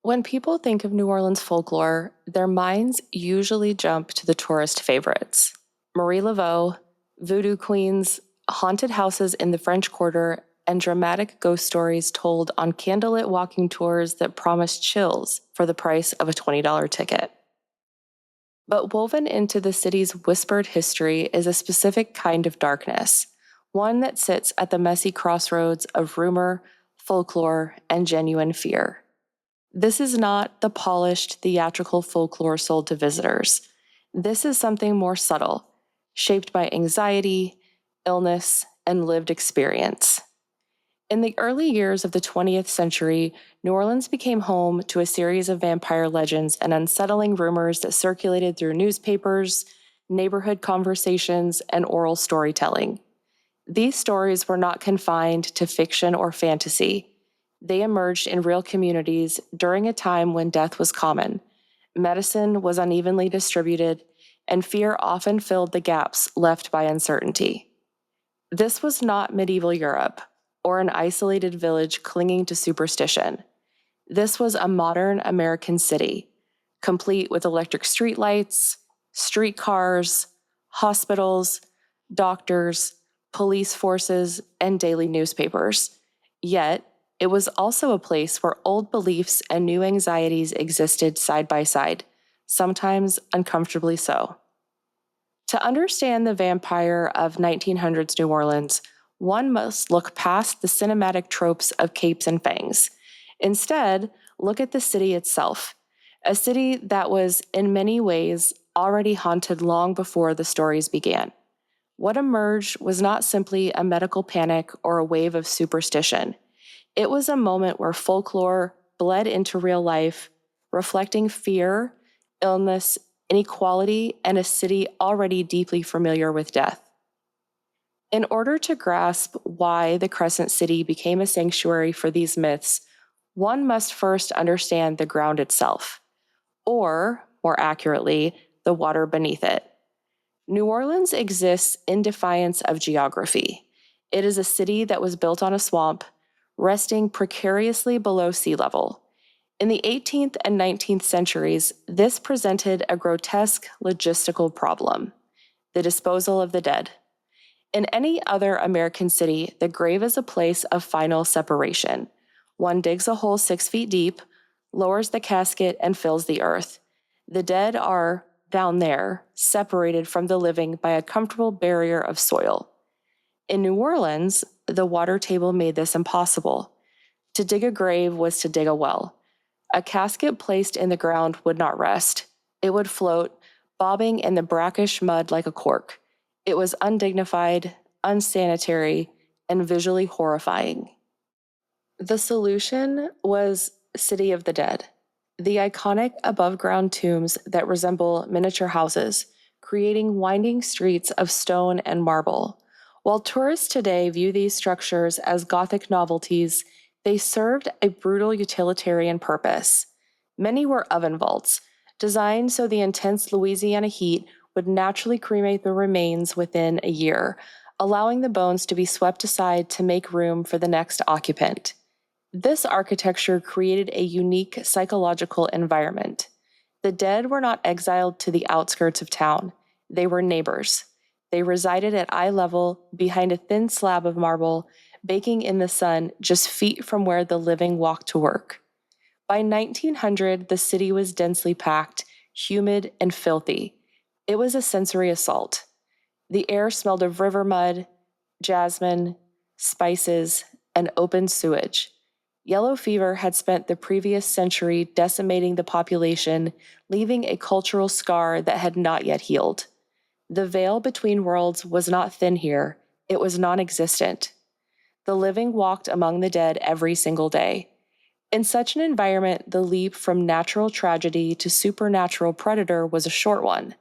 When people think of New Orleans folklore, their minds usually jump to the tourist favorites: Marie Laveau, voodoo queens, haunted houses in the French Quarter, and dramatic ghost stories told on candlelit walking tours that promise chills for the price of a $20 ticket. But woven into the city's whispered history is a specific kind of darkness, one that sits at the messy crossroads of rumor, folklore, and genuine fear. This is not the polished, theatrical folklore sold to visitors. This is something more subtle, shaped by anxiety, illness, and lived experience. In the early years of the 20th century, New Orleans became home to a series of vampire legends and unsettling rumors that circulated through newspapers, neighborhood conversations, and oral storytelling. These stories were not confined to fiction or fantasy. They emerged in real communities during a time when death was common, medicine was unevenly distributed, and fear often filled the gaps left by uncertainty. This was not medieval Europe, or an isolated village clinging to superstition. This was a modern American city, complete with electric streetlights, streetcars, hospitals, doctors, police forces, and daily newspapers. Yet, it was also a place where old beliefs and new anxieties existed side by side, sometimes uncomfortably so. To understand the vampire of 1900s New Orleans, one must look past the cinematic tropes of capes and fangs. Instead, look at the city itself, a city that was, in many ways, already haunted long before the stories began. What emerged was not simply a medical panic or a wave of superstition. It was a moment where folklore bled into real life, reflecting fear, illness, inequality, and a city already deeply familiar with death. In order to grasp why the Crescent City became a sanctuary for these myths, one must first understand the ground itself, or, more accurately, the water beneath it. New Orleans exists in defiance of geography. It is a city that was built on a swamp, resting precariously below sea level. In the 18th and 19th centuries, this presented a grotesque logistical problem: the disposal of the dead. In any other American city, the grave is a place of final separation. One digs a hole 6 feet deep, lowers the casket, and fills the earth. The dead are, down there, separated from the living by a comfortable barrier of soil. In New Orleans, the water table made this impossible. To dig a grave was to dig a well. A casket placed in the ground would not rest. It would float, bobbing in the brackish mud like a cork. It was undignified, unsanitary, and visually horrifying. The solution was City of the Dead, the iconic above-ground tombs that resemble miniature houses, creating winding streets of stone and marble. While tourists today view these structures as Gothic novelties, they served a brutal utilitarian purpose. Many were oven vaults, designed so the intense Louisiana heat would naturally cremate the remains within a year, allowing the bones to be swept aside to make room for the next occupant. This architecture created a unique psychological environment. The dead were not exiled to the outskirts of town. They were neighbors. They resided at eye level behind a thin slab of marble, baking in the sun just feet from where the living walked to work. By 1900, the city was densely packed, humid, and filthy. It was a sensory assault. The air smelled of river mud, jasmine, spices, and open sewage. Yellow fever had spent the previous century decimating the population, leaving a cultural scar that had not yet healed. The veil between worlds was not thin here, it was non-existent. The living walked among the dead every single day. In such an environment, the leap from natural tragedy to supernatural predator was a short one.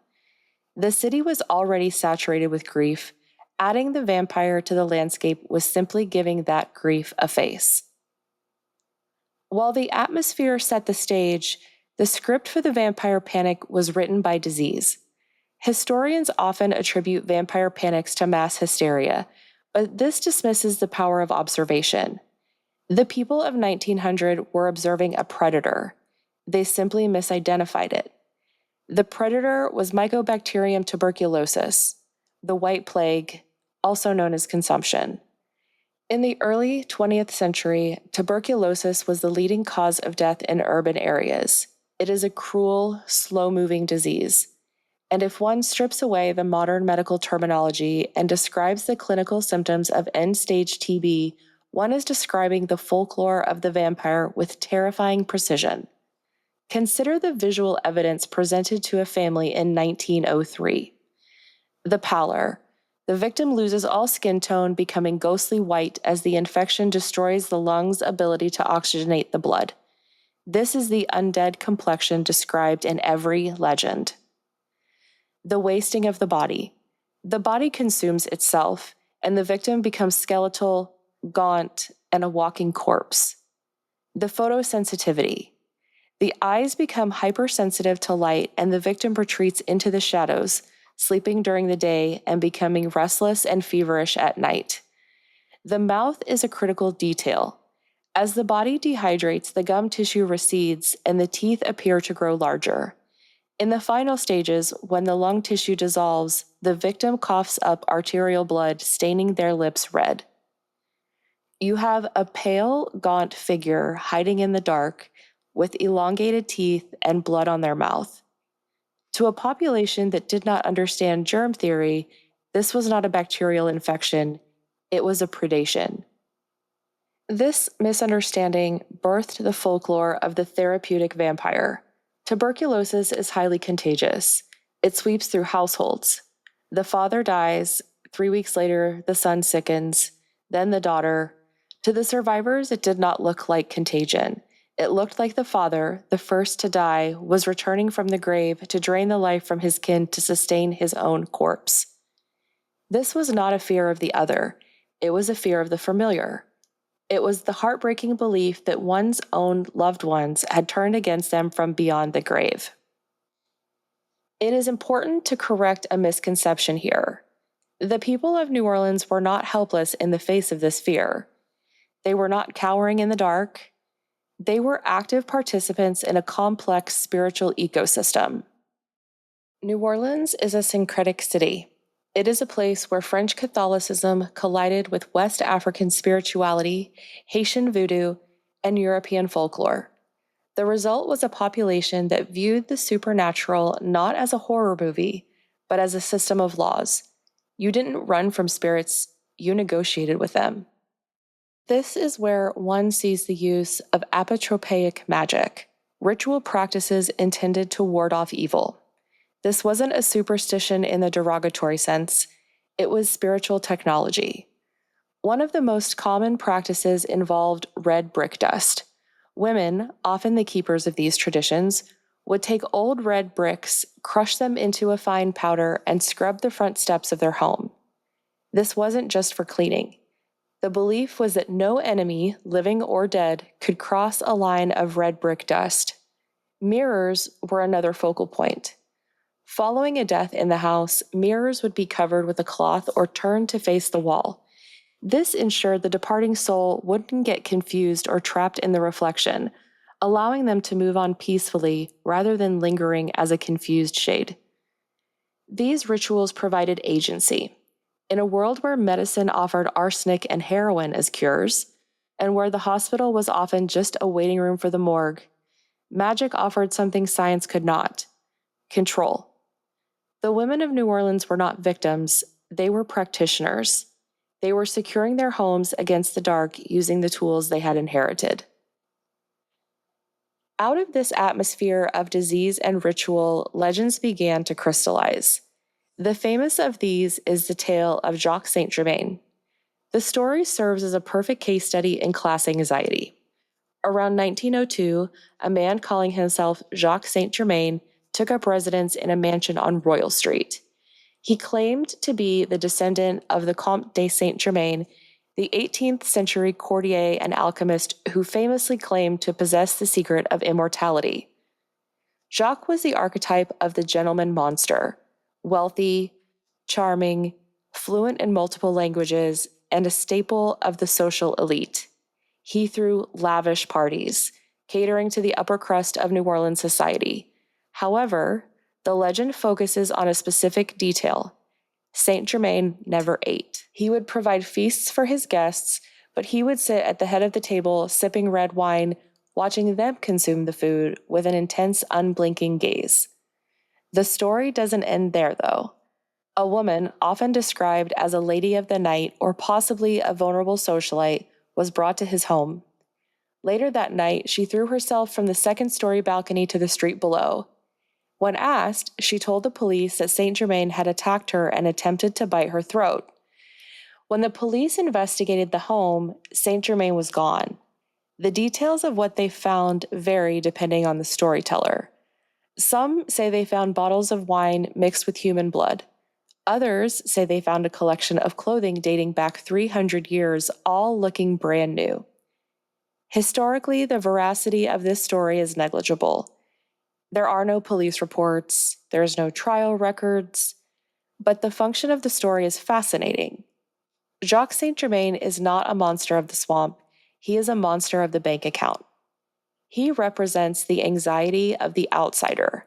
The city was already saturated with grief. Adding the vampire to the landscape was simply giving that grief a face. While the atmosphere set the stage, the script for the vampire panic was written by disease. Historians often attribute vampire panics to mass hysteria, but this dismisses the power of observation. The people of 1900 were observing a predator. They simply misidentified it. The predator was Mycobacterium tuberculosis, the White Plague, also known as consumption. In the early 20th century, tuberculosis was the leading cause of death in urban areas. It is a cruel, slow-moving disease. And if one strips away the modern medical terminology and describes the clinical symptoms of end-stage TB, one is describing the folklore of the vampire with terrifying precision. Consider the visual evidence presented to a family in 1903. The pallor. The victim loses all skin tone, becoming ghostly white as the infection destroys the lungs' ability to oxygenate the blood. This is the undead complexion described in every legend. The wasting of the body. The body consumes itself, and the victim becomes skeletal, gaunt, and a walking corpse. The photosensitivity. The eyes become hypersensitive to light, and the victim retreats into the shadows, sleeping during the day and becoming restless and feverish at night. The mouth is a critical detail. As the body dehydrates, the gum tissue recedes and the teeth appear to grow larger. In the final stages, when the lung tissue dissolves, the victim coughs up arterial blood, staining their lips red. You have a pale, gaunt figure hiding in the dark, with elongated teeth and blood on their mouth. To a population that did not understand germ theory, this was not a bacterial infection, it was a predation. This misunderstanding birthed the folklore of the therapeutic vampire. Tuberculosis is highly contagious. It sweeps through households. The father dies, 3 weeks later, the son sickens, then the daughter. To the survivors, it did not look like contagion. It looked like the father, the first to die, was returning from the grave to drain the life from his kin to sustain his own corpse. This was not a fear of the other. It was a fear of the familiar. It was the heartbreaking belief that one's own loved ones had turned against them from beyond the grave. It is important to correct a misconception here. The people of New Orleans were not helpless in the face of this fear. They were not cowering in the dark. They were active participants in a complex spiritual ecosystem. New Orleans is a syncretic city. It is a place where French Catholicism collided with West African spirituality, Haitian voodoo, and European folklore. The result was a population that viewed the supernatural not as a horror movie, but as a system of laws. You didn't run from spirits, you negotiated with them. This is where one sees the use of apotropaic magic, ritual practices intended to ward off evil. This wasn't a superstition in the derogatory sense, it was spiritual technology. One of the most common practices involved red brick dust. Women, often the keepers of these traditions, would take old red bricks, crush them into a fine powder, and scrub the front steps of their home. This wasn't just for cleaning. The belief was that no enemy, living or dead, could cross a line of red brick dust. Mirrors were another focal point. Following a death in the house, mirrors would be covered with a cloth or turned to face the wall. This ensured the departing soul wouldn't get confused or trapped in the reflection, allowing them to move on peacefully rather than lingering as a confused shade. These rituals provided agency. In a world where medicine offered arsenic and heroin as cures, and where the hospital was often just a waiting room for the morgue, magic offered something science could not: control. The women of New Orleans were not victims, they were practitioners. They were securing their homes against the dark using the tools they had inherited. Out of this atmosphere of disease and ritual, legends began to crystallize. The famous of these is the tale of Jacques Saint-Germain. The story serves as a perfect case study in class anxiety. Around 1902, a man calling himself Jacques Saint-Germain took up residence in a mansion on Royal Street. He claimed to be the descendant of the Comte de Saint-Germain, the 18th century courtier and alchemist who famously claimed to possess the secret of immortality. Jacques was the archetype of the gentleman monster, wealthy, charming, fluent in multiple languages, and a staple of the social elite. He threw lavish parties, catering to the upper crust of New Orleans society. However, the legend focuses on a specific detail. Saint Germain never ate. He would provide feasts for his guests, but he would sit at the head of the table sipping red wine, watching them consume the food with an intense, unblinking gaze. The story doesn't end there, though. A woman, often described as a lady of the night or possibly a vulnerable socialite, was brought to his home. Later that night, she threw herself from the second-story balcony to the street below. When asked, she told the police that Saint Germain had attacked her and attempted to bite her throat. When the police investigated the home, Saint Germain was gone. The details of what they found vary depending on the storyteller. Some say they found bottles of wine mixed with human blood. Others say they found a collection of clothing dating back 300 years, all looking brand new. Historically, the veracity of this story is negligible. There are no police reports, there's no trial records, but the function of the story is fascinating. Jacques Saint Germain is not a monster of the swamp, he is a monster of the bank account. He represents the anxiety of the outsider,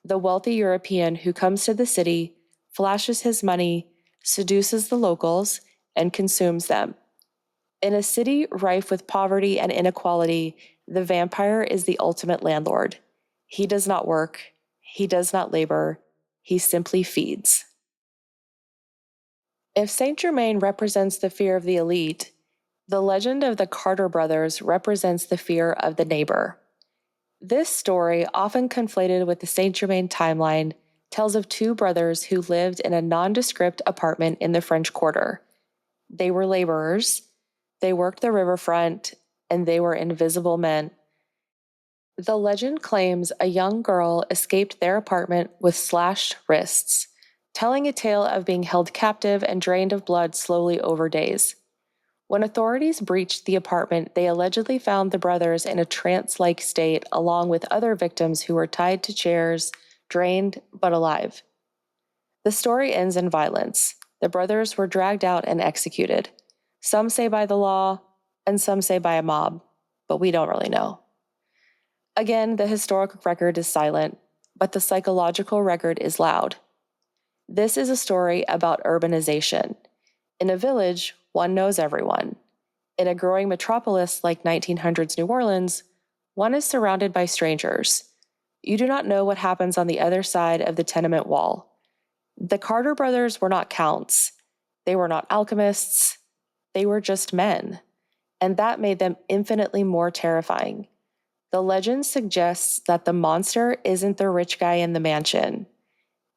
the wealthy European who comes to the city, flashes his money, seduces the locals, and consumes them. In a city rife with poverty and inequality, the vampire is the ultimate landlord. He does not work, he does not labor, he simply feeds. If Saint Germain represents the fear of the elite, the legend of the Carter brothers represents the fear of the neighbor. This story, often conflated with the Saint Germain timeline, tells of two brothers who lived in a nondescript apartment in the French Quarter. They were laborers, they worked the riverfront, and they were invisible men. The legend claims a young girl escaped their apartment with slashed wrists, telling a tale of being held captive and drained of blood slowly over days. When authorities breached the apartment, they allegedly found the brothers in a trance-like state along with other victims who were tied to chairs, drained but alive. The story ends in violence. The brothers were dragged out and executed. Some say by the law, and some say by a mob, but we don't really know. Again, the historical record is silent, but the psychological record is loud. This is a story about urbanization. In a village, one knows everyone. In a growing metropolis like 1900s New Orleans, one is surrounded by strangers. You do not know what happens on the other side of the tenement wall. The Carter brothers were not counts. They were not alchemists. They were just men. And that made them infinitely more terrifying. The legend suggests that the monster isn't the rich guy in the mansion.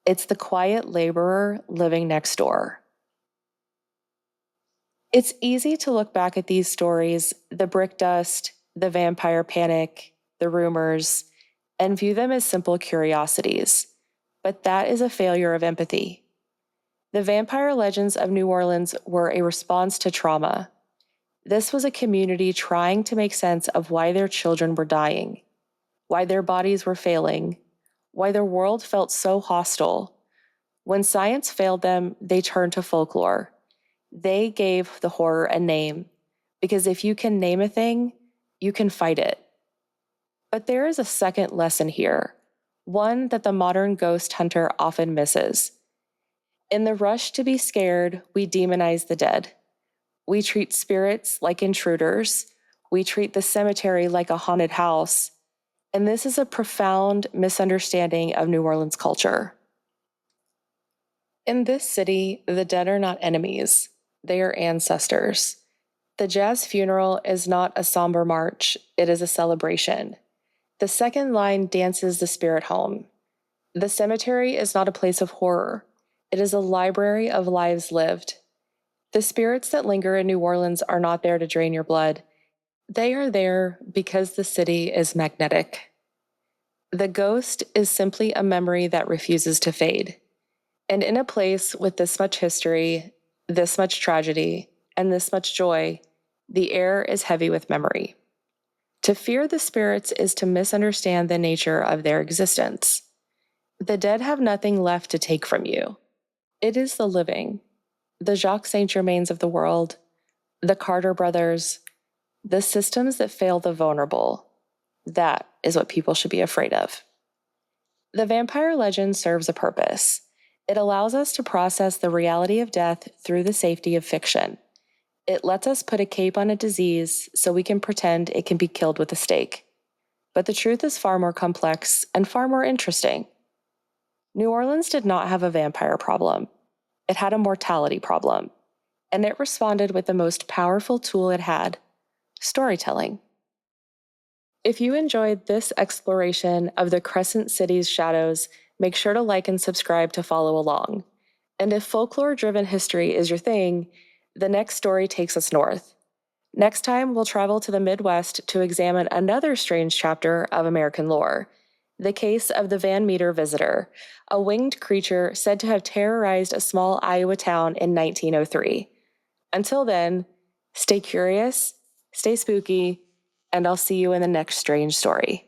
It's the quiet laborer living next door. It's easy to look back at these stories, the brick dust, the vampire panic, the rumors, and view them as simple curiosities. But that is a failure of empathy. The vampire legends of New Orleans were a response to trauma. This was a community trying to make sense of why their children were dying, why their bodies were failing, why their world felt so hostile. When science failed them, they turned to folklore. They gave the horror a name, because if you can name a thing, you can fight it. But there is a second lesson here, one that the modern ghost hunter often misses. In the rush to be scared, we demonize the dead. We treat spirits like intruders. We treat the cemetery like a haunted house. And this is a profound misunderstanding of New Orleans culture. In this city, the dead are not enemies. They are ancestors. The jazz funeral is not a somber march, it is a celebration. The second line dances the spirit home. The cemetery is not a place of horror. It is a library of lives lived. The spirits that linger in New Orleans are not there to drain your blood. They are there because the city is magnetic. The ghost is simply a memory that refuses to fade. And in a place with this much history, this much tragedy, and this much joy, the air is heavy with memory. To fear the spirits is to misunderstand the nature of their existence. The dead have nothing left to take from you. It is the living, the Jacques Saint Germains of the world, the Carter brothers, the systems that fail the vulnerable, That is what people should be afraid of. The vampire legend serves a purpose. It allows us to process the reality of death through the safety of fiction. It lets us put a cape on a disease so we can pretend it can be killed with a stake. But the truth is far more complex and far more interesting. New Orleans did not have a vampire problem. It had a mortality problem. And it responded with the most powerful tool it had: storytelling. If you enjoyed this exploration of the Crescent City's shadows, make sure to like and subscribe to follow along. And if folklore-driven history is your thing, the next story takes us north. Next time, we'll travel to the Midwest to examine another strange chapter of American lore: the case of the Van Meter visitor, a winged creature said to have terrorized a small Iowa town in 1903. Until then, stay curious, stay spooky, and I'll see you in the next strange story.